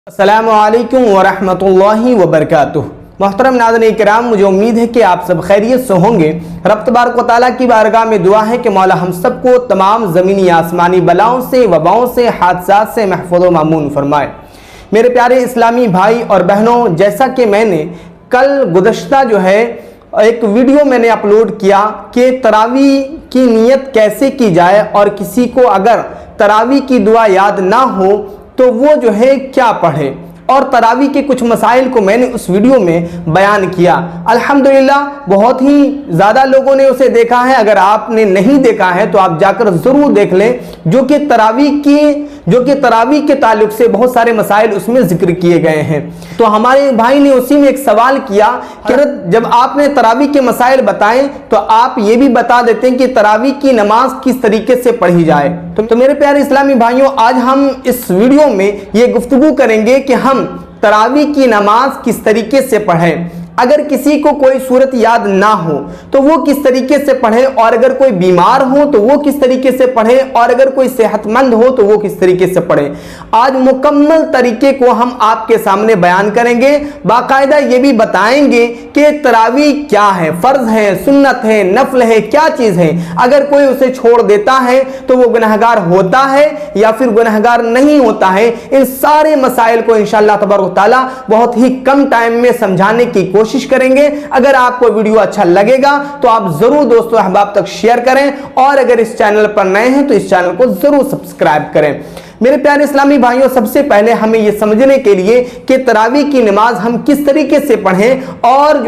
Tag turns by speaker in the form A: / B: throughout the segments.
A: अस्सलामुअलैकुम वरहमतुल्लाहि वबरकातुह। मोहतरम नाज़रीन किराम, मुझे उम्मीद है कि आप सब खैरियत से होंगे। रब तबारक व तआला की बारगाह में दुआ है कि मौला हम सबको तमाम ज़मीनी आसमानी बलाओं से, वबाओं से, हादसात से महफूज़ व मामून फरमाए। मेरे प्यारे इस्लामी भाई और बहनों, जैसा कि मैंने कल गुज़श्ता एक वीडियो मैंने अपलोड किया कि तरावी की नीयत कैसे की जाए और किसी को अगर तरावी की दुआ याद ना हो तो वो क्या पढ़े, और तरावी के कुछ मसाइल को मैंने उस वीडियो में बयान किया। अल्हम्दुलिल्लाह बहुत ही ज़्यादा लोगों ने उसे देखा है। अगर आपने नहीं देखा है तो आप जाकर ज़रूर देख लें, जो कि तरावी के ताल्लुक से बहुत सारे मसाइल उसमें जिक्र किए गए हैं। तो हमारे भाई ने उसी में एक सवाल किया कि जब आपने तरावी के मसाइल बताएं तो आप ये भी बता देते हैं कि तरावी की नमाज किस तरीके से पढ़ी जाए। तो मेरे प्यारे इस्लामी भाइयों, आज हम इस वीडियो में ये गुफ्तगू करेंगे कि हम तरावी की नमाज किस तरीके से पढ़ें। अगर किसी को कोई सूरत याद ना हो तो वो किस तरीके से पढ़े, और अगर कोई बीमार हो तो वो किस तरीके से पढ़े, और अगर कोई सेहतमंद हो तो वो किस तरीके से पढ़े। आज मुकम्मल तरीके को हम आपके सामने बयान करेंगे। बाकायदा ये भी बताएंगे कि तरावी क्या है, फर्ज है, सुन्नत है, नफल है, क्या चीज़ है। अगर कोई उसे छोड़ देता है तो वो गुनहगार होता है या फिर गुनहगार नहीं होता है। इन सारे मसाइल को इंशाअल्लाह तबारक तआला बहुत ही कम टाइम में समझाने की कोशिश करेंगे। अगर आपको वीडियो अच्छा लगेगा तो आप जरूर दोस्तों अहबाब तक शेयर करें, और अगर इस चैनल पर नए हैं तो इस चैनल को जरूर सब्सक्राइब करें। मेरे प्यारे इस्लामी भाइयों, सबसे पहले हमें यह समझने के लिए कि तरावी की नमाज हम किस तरीके से पढ़ें और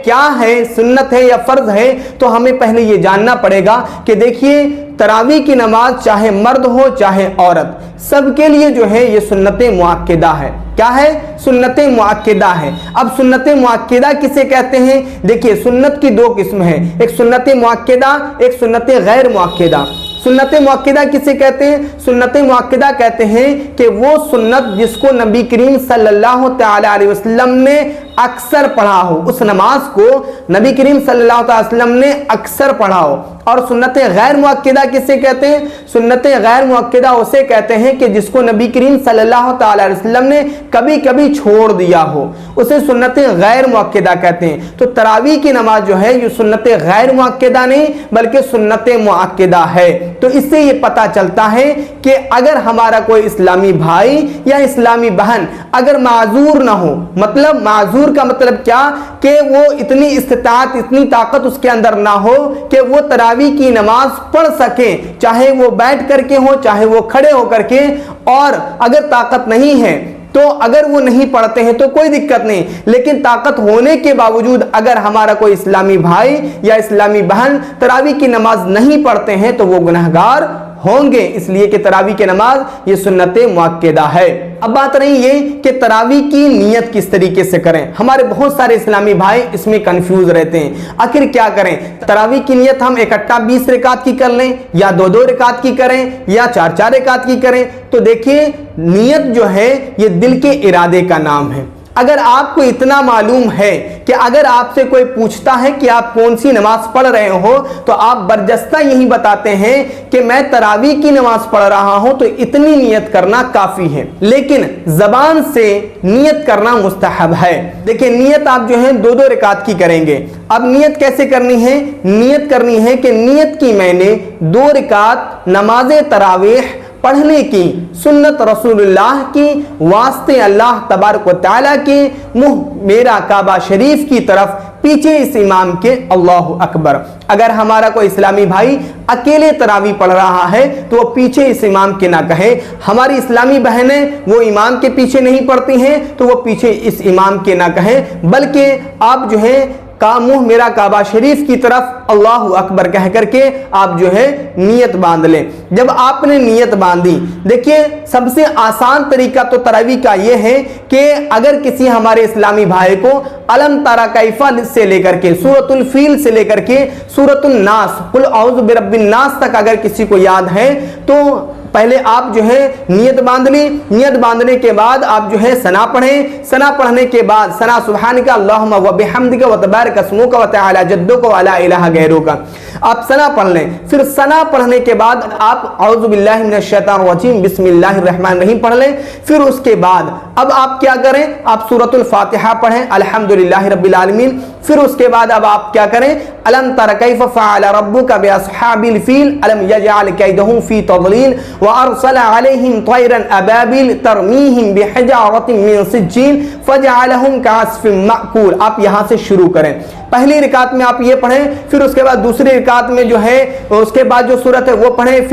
A: क्या है, सुन्नत है या फर्ज है, तो हमें पहले ये जानना पड़ेगा कि देखिए तरावी की नमाज चाहे मर्द हो चाहे औरत, सबके लिए ये सुन्नत मुअक्कदा है। क्या है? सुन्नत मुअक्कदा है। अब सुन्नत मुअक्कदा किसे कहते हैं? देखिए सुन्नत की दो किस्म है, एक सुन्नत मुअक्कदा, एक सुन्नत गैर मुअक्कदा। सुन्नत मुअक्कदा किसे कहते हैं? सुन्नत मुअक्कदा कहते हैं कि वो सुन्नत जिसको नबी करीम सल्लल्लाहु तआला अलैहि वसल्लम ने अक्सर पढ़ा हो, उस नमाज को नबी करीम सल्लल्लाहु अलैहि वसल्लम ने अक्सर पढ़ा हो। और सुन्नत गैर मुअक्कदा किसे कहते हैं? सुन्नत गैर मुअक्कदा उसे कहते हैं कि जिसको नबी करीम सल्लल्लाहु अलैहि वसल्लम ने कभी कभी छोड़ दिया हो, उसे सुन्नत गैर मुअक्कदा कहते हैं। तो तरावी की नमाज ये सुन्नत गैर मुअक्कदा नहीं बल्कि सुन्नत मुअक्कदा है। तो इससे ये पता चलता है कि अगर हमारा कोई इस्लामी भाई या इस्लामी बहन अगर माजूर ना हो, मतलब माजूर का मतलब क्या, कि वो इतनी इस्तिताअत, इतनी ताकत उसके अंदर ना हो कि वो तरावी की नमाज पढ़ सके, चाहे वो बैठ करके हो चाहे वो खड़े होकर के, और अगर ताकत नहीं है तो अगर वो नहीं पढ़ते हैं तो कोई दिक्कत नहीं, लेकिन ताकत होने के बावजूद अगर हमारा कोई इस्लामी भाई या इस्लामी बहन तरावी की नमाज नहीं पढ़ते हैं तो वो गुनहगार होंगे। इसलिए कि तरावी की नमाज ये सुन्नत मुअक्कदा है। अब बात रही ये कि तरावी की नियत किस तरीके से करें। हमारे बहुत सारे इस्लामी भाई इसमें कंफ्यूज रहते हैं, आखिर क्या करें। तरावी की नियत हम इकट्ठा 20 रकात की कर लें, या 2-2 रकात की करें, या 4-4 रकात की करें। तो देखिए नियत ये दिल के इरादे का नाम है। अगर आपको इतना मालूम है कि अगर आपसे कोई पूछता है कि आप कौन सी नमाज पढ़ रहे हो तो आप बरजस्ता यही बताते हैं कि मैं तरावी की नमाज पढ़ रहा हूं, तो इतनी नियत करना काफी है। लेकिन जबान से नियत करना मुस्तहब है। देखिए नियत आप 2-2 रकात की करेंगे। अब नियत कैसे करनी है? नियत करनी है कि नियत की मैंने 2 रकात नमाज तरावीह पढ़ने की, सुन्नत रसूलुल्लाह की, वास्ते अल्लाह तबारक व तआला के, मुंह मेरा काबा शरीफ की तरफ, पीछे इस इमाम के अल्लाहु अकबर। अगर हमारा कोई इस्लामी भाई अकेले तरावी पढ़ रहा है तो वो पीछे इस इमाम के ना कहे। हमारी इस्लामी बहनें वो इमाम के पीछे नहीं पढ़ती हैं तो वो पीछे इस इमाम के ना कहे, बल्कि आप का मुंह मेरा काबा शरीफ की तरफ अल्लाहु अकबर कह करके आप नियत बांध लें। जब आपने नियत बांधी, देखिए सबसे आसान तरीका तो तरावी का ये है कि अगर किसी हमारे इस्लामी भाई को अलम तरा कैफा से लेकर के सूरतुल फील से लेकर के सूरतुल नास, कुल औज़ु बिरब्बिन नास तक अगर किसी को याद है तो पहले आप जो है नियत बांध ली, नियत बांधने के बाद आप जो है सना पढ़ें, सना पढ़ने के बाद सना सुब्हानका अल्लाहुम्मा व बिहम्दिका व तबारक अस्मुका व तआला जद्दुका व ला इलाहा गैरुका, आप सना पढ़ लें। फिर सना पढ़ने के बाद आप औज़ु बिल्लाहि मिनश शैतानिर रजीम बिस्मिल्लाहिर रहमानिर रहीम पढ़ लें। फिर उसके बाद अब आप क्या करें, आप सूरतुल फातिहा पढ़ें अल्हम्दुलिल्लाहि रब्बिल आलमीन। फिर उसके बाद अब आप क्या करें, अलम तर कैफ फ़अल रब्बुका बिअस्हाबिल फील अलम यजअल कैदहुम फी तज़लील व अरसल अलैहिम तयरन अबाबिल तरमीहिम बिहिजारतिन मिन सिज्जील फजअलहुम कअस्फिन माकूल। आप यहाँ से शुरू करें। पहली रिकात में आप ये पढ़ें, फिर उसके बाद दूसरी रिकात में जो है उसके बाद जो सूरत है वो पढ़ें,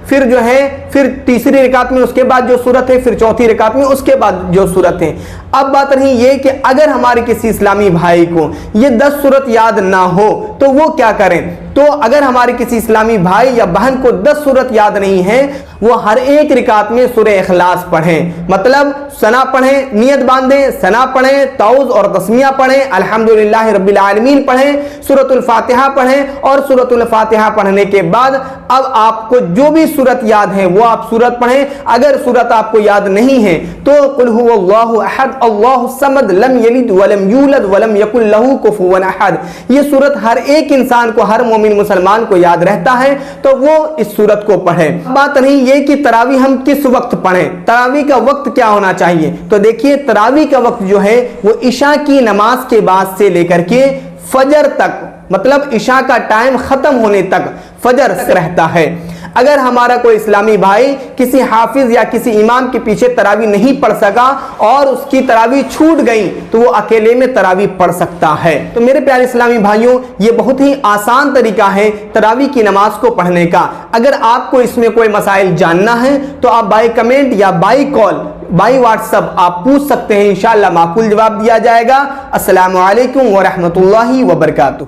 A: फिर जो है फिर तीसरी रिकात में उसके बाद जो सूरत है, फिर चौथी रिकात में उसके बाद जो सूरत है। अब बात रही ये कि अगर हमारे किसी इस्लामी भाई को ये 10 सूरत याद ना हो तो वो क्या करें। तो अगर हमारे किसी इस्लामी भाई या बहन को 10 सूरत याद नहीं है, वो हर एक रिकात में सूरह इखलास पढ़ें, मतलब सना पढ़ें, नियत बांधें, सना पढ़ें, ताउज़ और तस्मिया पढ़ें, अल्हम्दुलिल्लाहि रब्बिल आलमीन पढ़ें, सूरतुल फातिहा पढ़ें और सूरतुल फातिहा पढ़ने के बाद अब आपको जो भी सूरत याद है वो आप सूरत पढ़ें। अगर सूरत आपको याद नहीं है तो कुल हुवल्लाहु अहद अल्लाहु समद लम यलिद वलम यूलद वलम यकुल लहू कुफुवन अहद, ये सूरत हर एक इंसान को, हर मोमिन मुसलमान को याद रहता है, तो वो इस सूरत को पढ़े। बात नहीं ये कि तरावी हम किस वक्त पढ़ें, तरावी का वक्त क्या होना चाहिए। तो देखिए तरावी का वक्त जो है वो इशा की नमाज के बाद से लेकर के फजर तक, मतलब इशा का टाइम खत्म होने तक फजर रहता है। अगर हमारा कोई इस्लामी भाई किसी हाफिज या किसी इमाम के पीछे तरावी नहीं पढ़ सका और उसकी तरावी छूट गई तो वो अकेले में तरावी पढ़ सकता है। तो मेरे प्यारे इस्लामी भाइयों, ये बहुत ही आसान तरीका है तरावी की नमाज को पढ़ने का। अगर आपको इसमें कोई मसाइल जानना है तो आप बाय कमेंट या बाय कॉल, बाय व्हाट्सएप आप पूछ सकते हैं, इंशाअल्लाह माकूल जवाब दिया जाएगा। अस्सलामु अलैकुम व रहमतुल्लाहि व बरकातुहू।